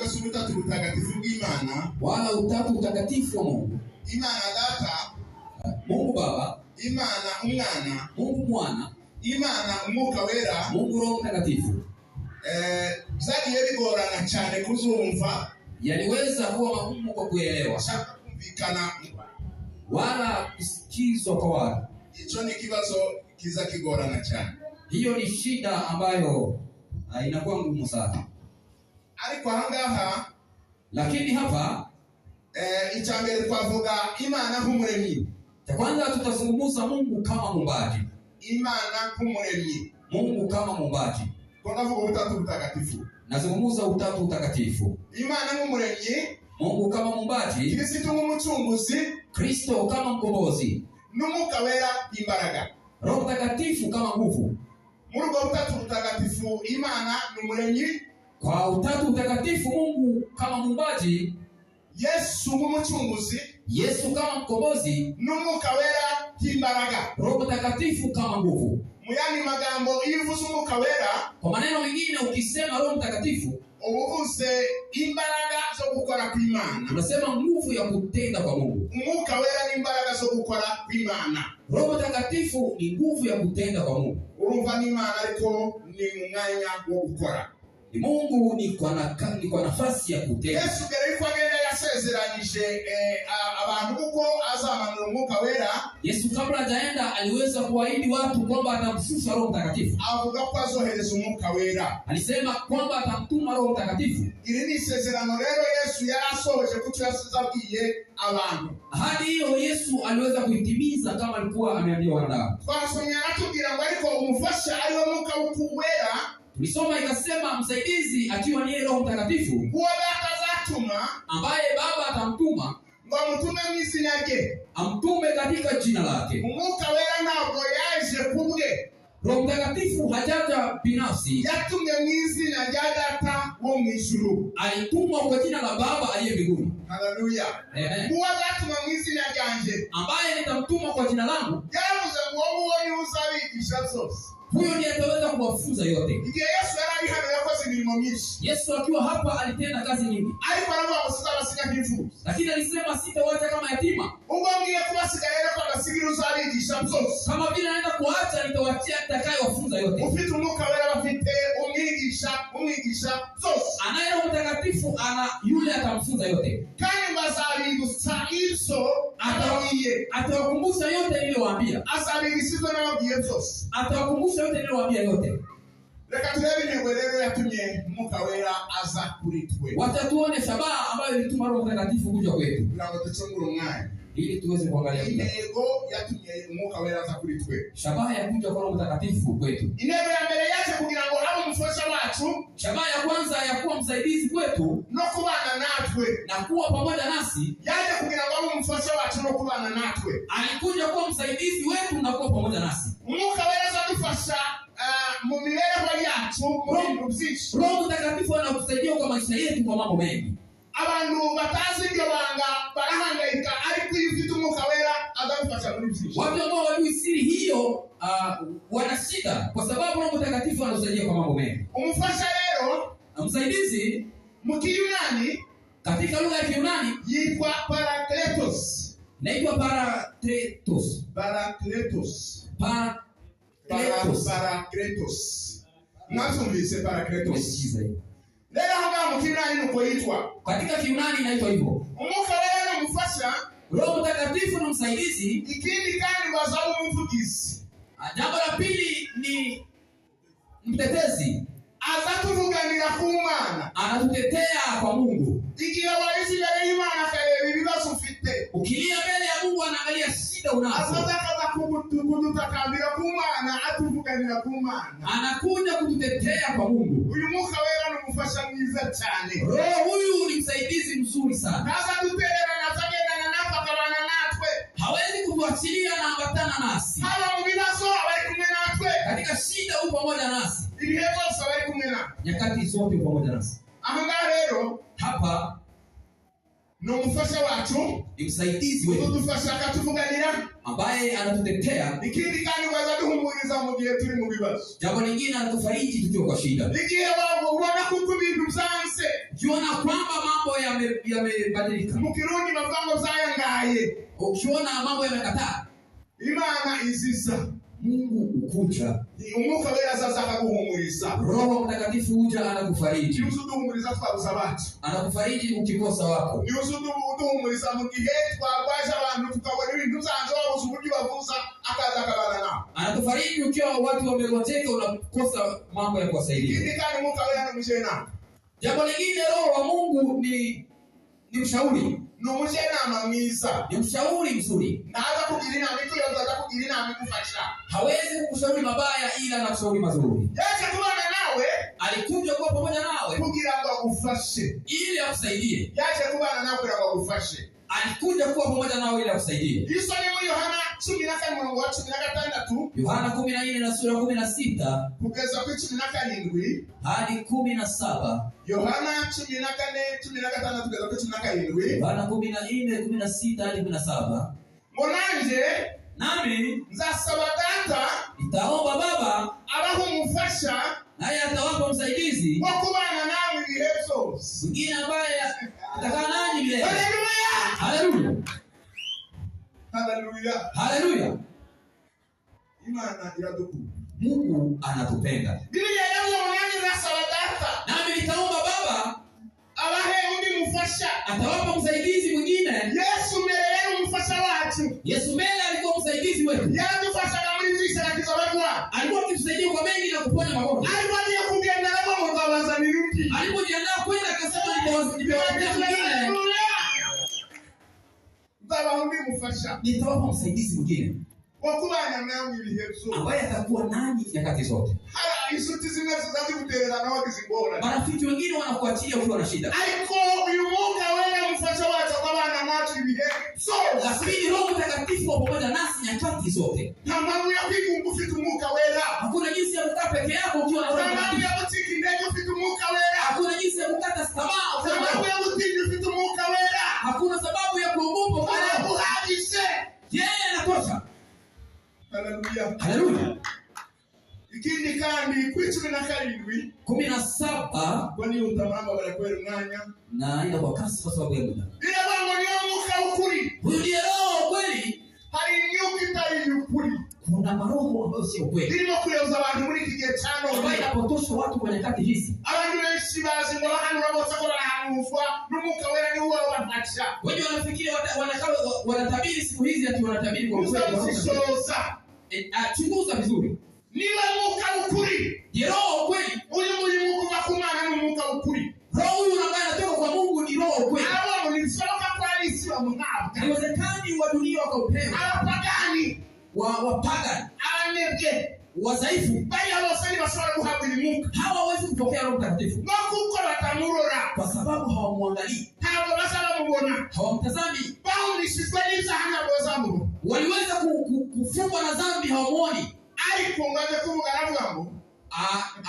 sumutatu mtakatifu Imana, wala utatu mtakatifu wa Mungu. Imana Data, Mungu Baba, Imana Umwana, Mungu Mwana, Imana Umwuka Wera, Mungu Roho Mtakatifu. Zagiye bigorana cyane kuzumva, yaliweza kuwa magumu kwa kuelewa, kumvikana wala kusikizwa kwa watu. Hicho ni kibazo kiza kigorana cyane. Hiyo ni shida ambayo inakuwa ngumu sana. Ariko ahangaha, lakini hapa icyambere twavuga Imana nk'umuremyi. Cha kwanza tutazungumza Mungu kama muumbaji. Imana nk'umuremyi, Mungu kama muumbaji. Tunavuga utatu mtakatifu. Nazungumza utatu mtakatifu. Imana nk'umuremyi, Mungu kama muumbaji, Kristo nk'umucunguzi, Kristo kama mkombozi, n'Umwuka Wera imbaraga, Roho Mtakatifu kama nguvu. Muri ubwo utatu mtakatifu Imana n'umuremyi, kwa utatu mtakatifu Mungu kama muumbaji, Yesu nk'umucunguzi, Yesu kama mkombozi, n'Umwuka Wera imbaraga, Roho Mtakatifu kama nguvu. Muyandi magambo ivuze Umwuka Wera, kwa maneno mengine ukisema Roho Mtakatifu ubuvuze imbaraga zo gukora kw'Imana. Unasema nguvu ya kutenda kwa Mungu. Umwuka Wera ni imbaraga zo gukora kw'Imana. Roho Mtakatifu ni nguvu ya kutenda kwa Mungu. Urumva ni Imana ariko ni mwanya wo gukora. Mungu ni kwa nafasi ya kutenda. Yesu mbere yuko agenda yasezeranyije abantu kuko azamanura Umwuka Wera. Yesu kabla hajaenda aliweza kuahidi watu kwamba atamshusha Roho Mtakatifu. Avuga ko azohereza Umwuka Wera. Alisema kwamba atamtuma Roho Mtakatifu. Iri ni isezerano rero Yesu yarasohoje kuko yasabwiye abantu. Hadi hiyo Yesu aliweza kuitimiza kama alikuwa ameambia wanadamu. Twasomye aratubwira ngo ariko umufasha ari wo Mwuka Wera. Tulisoma ikasema msaidizi akiwa ni Roho Mtakatifu, uwo Data azatuma, ambaye Baba atamtuma, ngo amutume mu izina rye, amtume katika jina lake. Umwuka Wera ntabwo yaje kubwe. Roho Mtakatifu hajaja binafsi, yatumye mu izina rya Data wo mu ijuru, alitumwa kwa jina la Baba aliye mbinguni. Haleluya. Uwo azatuma mu izina ryanjye, ambaye nitamtuma kwa jina langu, yaravuze ngo uwo ni uzabigisha zose. Huyo ndiye ataweza kuwafunza yote. Igihe Yesu yari hano yakoze imirimo myinshi. Yesu akiwa hapa alitenda kazi nyingi. Ariko aravuga ngo sizabasiga nk'imfubyi. Lakini alisema sitawacha kama yatima. Ubwo ngiye kubasiga rero ko abasigira uzabigisha byose. Kama vile naenda kuacha nitawaachia atakayewafunza yote. Ufite Umwuka Wera bafite umwigisha byose. Anaye Roho Mtakatifu ana yule atamfunza yote. Kandi bazabibutsa ibyo ababwiye. Atawakumbusha yote niliyowaambia. Azabibutsa ibyo nababwiye byose. Atawakumbusha yote niliyowaambia yote. Reka turebe intego rero yatumye Umwuka Wera aza kuri twe. Watatuone shabaha ambayo ilituma Roho Mtakatifu kuja kwetu. Ndio tuchungura umwanya. Ili tuweze kuangalia intego yatumye Umwuka Wera aza kuri twe. Shabaha ya kuja kwa Roho Mtakatifu kwetu. Intego ya mbere yaje kugira ngo abe umufasha wacu. Shabaha ya kwanza ya kuwa msaidizi kwetu no kubana natwe, na kuwa pamoja nasi. Yaje kugira ngo abe umufasha wacu no kubana natwe. Alikuja kuwa msaidizi wetu na kuwa pamoja nasi. Umwuka Wera azadufasha mu mibereho yacu mu bintu byinshi. Roho Mtakatifu anatusaidia kwa maisha yetu kwa mambo mengi. Abantu batazi iryo banga barahangayika, ariko iyo ufite Umwuka Wera azadufasha muri byinshi. Watu ambao wajui siri hiyo wana shida kwa sababu Roho Mtakatifu anatusaidia kwa mambo mengi. Umufasha rero, msaidizi mu Kiyunani, katika lugha ya Kiyunani yitwa Parakletos. Naitwa Parakletos. Parakletos. Nasumvise Parakletos. Leo hanga mu Kiyunani nuko yitwa. Katika Kiyunani inaitwa hivyo. Umwuka Wera ni umufasha, Roho Mtakatifu ni msaidizi. Ikindi kandi bazaho umuvugizi. Jambo la pili ni mtetezi. Azatuvuganira ku Mana, anatutetea kwa Mungu. Igihe warizi mbere y'Imana akareba ibibazo ufite, ukilia mbele ya Mungu anaangalia shida unazo. Azatakaza kututakambira ku Mana, atuvuganira ku Mana, anakuja kututetea kwa Mungu. Uyu Mwuka Wera ni umufasha mwiza cyane. Roho huyu ni msaidizi mzuri sana. Kaza dutererana atagendana natwe akabana natwe. Hawezi kutuachilia na ambatana nasi. Haba mu bibazo abari kumwe natwe. Katika shida upo pamoja nasi. Ibihe byose abari kumwe natwe. Nyakati zote pamoja nasi. Aha rero hapa no umufasha wacu, ni msaidizi wetu, udufasha akatuvuganira, ambaye anatutetea. Ikindi kandi bazaduhumuriza mu gihe turi mu bibazo. Jambo lingine anatufariji tukiwa kwa shida. Igihe wabo ubona ko ibintu byanse, yahindutse, ukiona kwamba mambo yamebadilika, mu Kirundi bavuga ngo zayangaye, ukiona mambo yamekataa, Imana iziza, Mungu ukuja, Umwuka wera sasa akaguhumuriza. Roho Mtakatifu huja anakufariji. Yuzuduhumuriza twabuza abantu, anakufariji ukikosa wako. Yuzuduhumuriza mu gihe twagwaje abantu tukabona ibintu byanze wabuze uburyo bavuza akaza akabana nao. Anakufariji ukiwa watu wamegonjeka unakosa mambo ya kuwasaidia. Hili kandi Umwuka wera n'umujena. Jambo lingine, Roho wa Mungu ni mshauri. Ni umujyanama mwiza, ni mshauri mzuri. Ntaza kugira inama ikuyoza, kugira inama ikufasha. Hawezi kukushauri mabaya, ila anakushauri mazuri. Yaje kubana nawe, alikuja kuwa pamoja nawe kugira ngo agufashe, ili akusaidie. Yaje kubana nawe kugira ngo agufashe, alikuja kuwa pamoja nawe ili akusaidie. Yesu ni muri Yohana 14:16. Yohana 14 na sura 16 kugeza ku 17 hadi 17. Yohana 14:15 kugeza ku 17. Yohana 14:16 hadi 17. Monanje nami nzasaba Data, nitaomba Baba abaho umufasha, naye atawapa msaidizi wa kubana nawe ibihe byose, mwingine ambaye atakaa nanyi milele. Haleluya, haleluya, haleluya, haleluya. Imana iradukunda, Mungu anatupenda. Biblia yangu monanje nzasaba Data, nami nitaomba Baba abahe undi mufasha, atawapa msaidizi mwingine. Yesu mbele yenu mfasha watu. Yesu mbele alikuwa msaidizi wetu. Yanatufasha kama hizi sana kizabagwa. Alikuwa akitusaidia kwa mengi na kuponya magonjwa. Alikuwa ni kugenda na mambo za wazaniruki. Alipojiandaa kwenda akasema nitawaletea mwingine. Baba hundi mfasha, nitawapa msaidizi mwingine wa kubana nawe ibihe byose, ambaye atakuwa nanyi nyakati zote. Inshuti zimwe zizazi kuterera nawe kizingora. Marafiki wengine wanakuachia ukiwa na shida. Ariko uyu Mwuka wera mfasha wacu abana nacu ibihe byose. Lakini Roho Mtakatifu wa pamoja nasi nyakati zote. Nta mpamvu ya kwigunga ufite Umwuka wera. Hakuna jinsi ya kukaa peke yako ukiwa na Roho Mtakatifu. Nta mpamvu ya kutika indege ufite Umwuka wera. Hakuna jinsi ya kukata tamaa ukiwa na Roho Mtakatifu. Nta mpamvu ya kutinda ufite Umwuka wera. Hakuna sababu ya kuogopa ukiwa na Roho Mtakatifu. Yeye anatosha. Haleluya, haleluya. Ikindi kandi ku 17 kwani utamamba barakwera umwanya na ila kwa kasi kwa sababu ya muda. Bila bango ni Umwuka ukuri. Huyu ndiye Roho kweli. Hari imyuka itari ukuri. Kuna maroho ambayo sio kweli. Ndimo kuyoza abantu muri iki gihe cyane ambayo inapotosha watu kwa nyakati hizi. Abantu benshi bazi ngo bahanura bose ko barahanuzwa n'Umwuka wera ni uwo wabafasha. Wengi wanafikiria wanatabiri siku hizi ati wanatabiri kwa kweli. Chunguza vizuri. Niba Umwuka ukuri, ni Roho kweli. Uyu Mungu wakumana ni Umwuka ukuri. Roho huyu ambaye anatoka kwa Mungu ni Roho kweli. Abo ni soka kwa Yesu wa Mungu. Haiwezekani wa dunia wakaupewa. Abapagani, wapagani, abanebwe, wazaifu, bali abasali bashobora guhabwa Umwuka. Hawa hawezi kupokea Roho Mtakatifu. No kuko batamurora. Kwa sababu hawamwangalii. Ntabwo basaba mubona. Hawamtazami. Bawundishijwe n'ibyaha ntabwo bazamubona. Waliweza kufungwa na dhambi hawamwoni. Ariko ngaje kuvuga aravuga ngo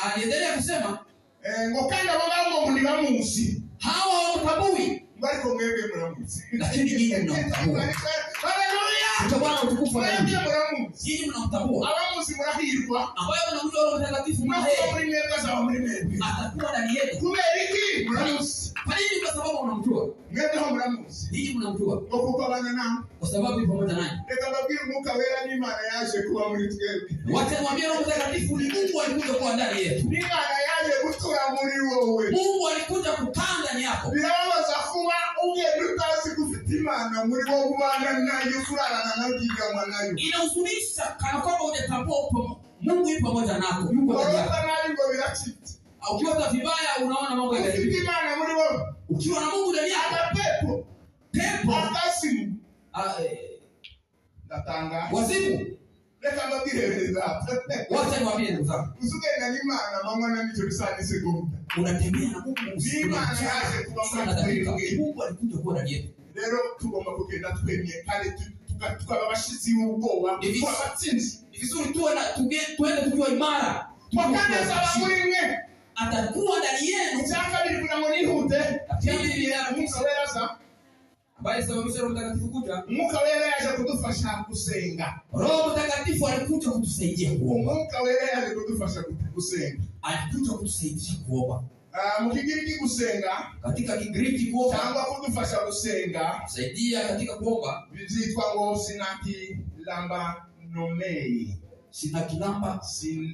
aliendelea kusema ngo kandi abo ngabo ngo bamuzi. Hawa hawamtambui. Bariko mwebwe muramuzi. Lakini nyinyi mnamtambua. Haleluya. Bwana utukufu wa Mungu. Nyinyi mnamtambua. Abamuzi murahirwa. Ambaye mnamjua Roho Mtakatifu mnaheri. Atakuwa ndani yenu. Kubera iki? Muramuzi. Kwa nini? Kwa sababu mnamjua. Mwebwe muramuzi. Nyinyi mnamjua. Kuko abana nawe. Kwa sababu yupo pamoja nanyi. Reka babwire Umwuka wera n'Imana yaje kuba muri twebwe. Wacha mwambie Roho Mtakatifu ni Mungu alikuja kuwa ndani yetu. N'Imana yaje gutura muri wowe. Mungu alikuja kukaa ndani yako. Birabaza kuba ugenda utazi gufite Imana muri wowe ubana nayo kurarana nayo kigama nayo. Inahuzunisha kana kwamba hujatambua Mungu yupo pamoja nako. Yuko ndani yako. Ngo biracitse. Ukiwa vibaya unaona mambo yanaharibika. Imana muri wowe. Ukiwa na Mungu ndani yako. Pepo. Atasimu. Natanga. Wazimu. Reka mbabwireza. Wacha niwaambie ndugu zangu. Usugenda n'Imana mama na nicho bisani sekonda. Unatembea na Mungu Imana yaje kuba muri Mungu alikuja kuwa ndani yetu. Rero tugomba kugenda twemye kandi tukaba bashizi y'ubwoba. Abatsinzi. Ni vizuri tuende tukiwa imara. Wakaneza bamurimwe. Atakuwa ndani yenu. Chaka bilikuwa ngo nihute. Ili ya Musa wera ambaye sababisha Roho Mtakatifu kuja. Umwuka wera yaje kudufasha gusenga. Roho Mtakatifu alikuja kutusaidia kuomba. Umwuka wera yaje kudufasha gusenga. Alikuja kutusaidia kuomba. Mukigiriki gusenga, katika Kigiriki kuomba cyangwa kudufasha gusenga, saidia katika kuomba, bizitwa ngo sinati lamba nomei.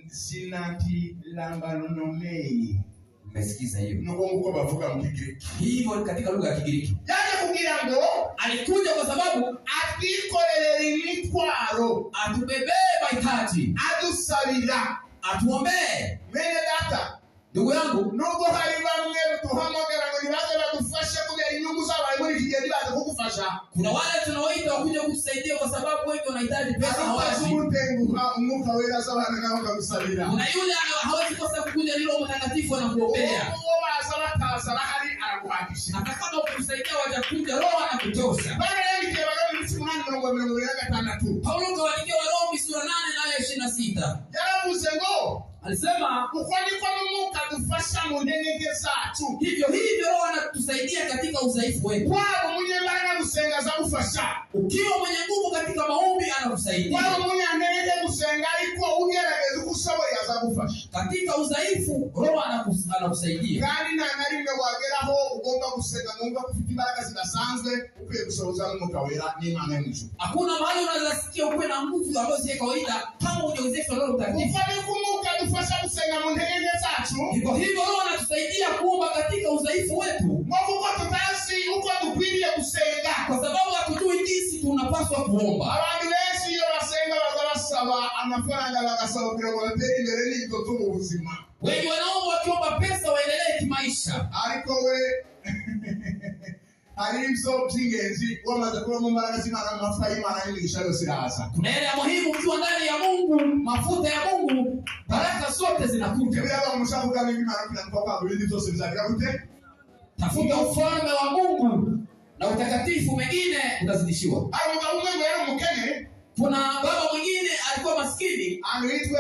Sinati lamba nomei. Mmesikiza hiyo? Nuko nguko bavuga mu Kigiriki. Hivyo katika lugha ya Kigiriki. Yaje kugira ngo alikuja kwa sababu atikorerera imitwaro, atubebee mahitaji, adusabira, atuombee. Mene data, ndugu yangu, nubwo hari bamwe tuhamagara ngo nibaze badufashe kubera inyungu zabo ari muri kigiye baze kugufasha. Kuna wale tunaoita wakuja kukusaidia kwa sababu wewe unahitaji pesa, hawezi kutenguha umwuka wera sabana nao kabusabira. Kuna yule hawezi kosa kukuja lilo mtakatifu anakuombea. Atakama kukusaidia watakuja roho anakuchosha. Paulo kawaandikia Warumi sura 8 aya 26. Alisema hivyo roho anatusaidia katika udhaifu wetu. Ukiwa mwenye nguvu katika maombi anakusaidia. Katika udhaifu roho anakusaidia. Hakuna mahali unaweza sikia uwe na nguvu ambayo si kawaida kama hujawezeshwa Roho Mtakatifu. Hivyo roho anatusaidia kuomba katika udhaifu wetu. Kwa sababu hatujui jinsi tunapaswa kuomba. Wengi wanaomba wakiomba pesa waendelee kimaisha. Kuna yale ya muhimu ukiwa ndani ya Mungu, mafuta ya Mungu, baraka zote zinakuja. Tafuta ufalme wa Mungu na utakatifu, mengine utazidishiwa. Kuna baba mwingine alikuwa maskini, anaitwa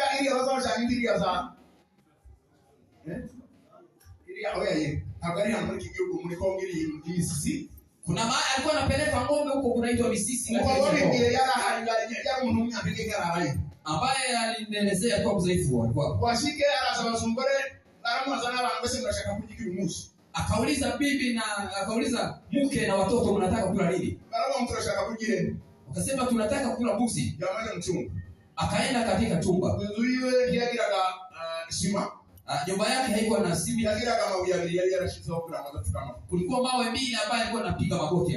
kuna mahali alikuwa anapeleka ng'ombe huko kunaitwa Misisi, ambaye alinielezea kwa udhaifu alikuwa akauliza bibi na akauliza mke na watoto, mnataka kula nini? Akasema tunataka kula mbuzi. Akaenda katika chumba. Nyumba yake haikuwa na simu. Kulikuwa mawe mbili ambaye alikuwa anapiga magoti.